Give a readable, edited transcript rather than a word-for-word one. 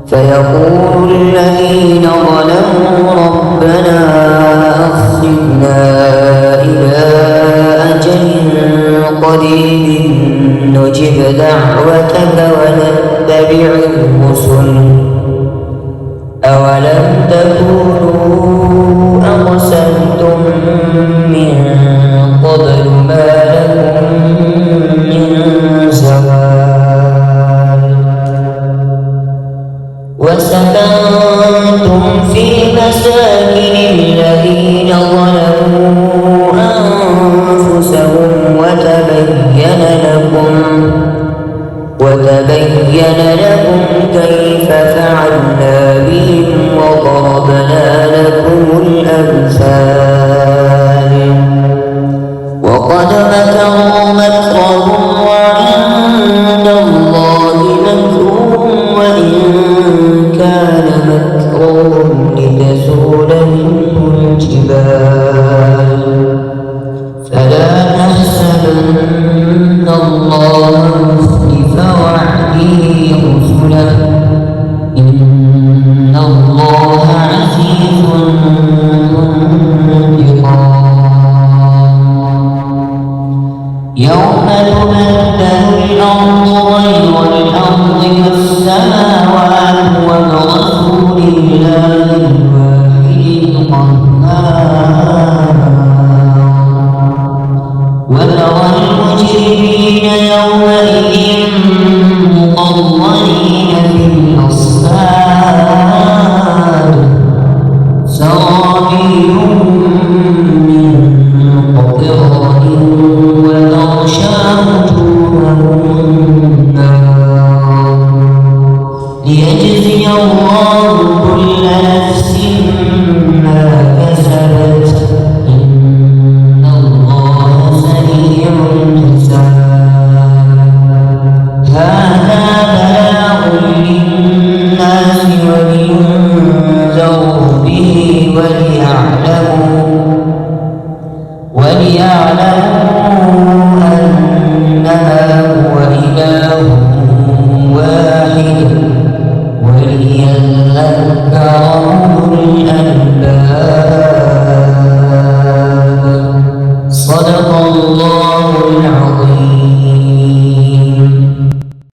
فيقول الذين ظلموا ربنا أخرجنا إلى أجل قريب نجب دعوتك ونتبع الرسل أولم تكونوا أقسمتم من قبل ما لكم من زوال وسكنتم في مساكن الذين ظلموا أنفسهم وتبين لكم كيف فعلنا بهم وضربنا لكم الأمثال وقد مكروا مكرهم وعند الله مكرهم وإن كان مكرهم لتزول منه الجبال فلا تحسبن الله مخلف وعده رسله إن الله عزيز يوم تبدل الأرض غير الأرض والسماوات وبرزوا لله الواحد القهار وترى المجرمين يومئذ مقرنين في الأصفاد سرابيلهم من قطران وتغشى وجوههم النار ليجزي الله كل نفس ما كسبت إن الله سريع الحساب هذا بلاغ للناس ولينذروا به وليعلموا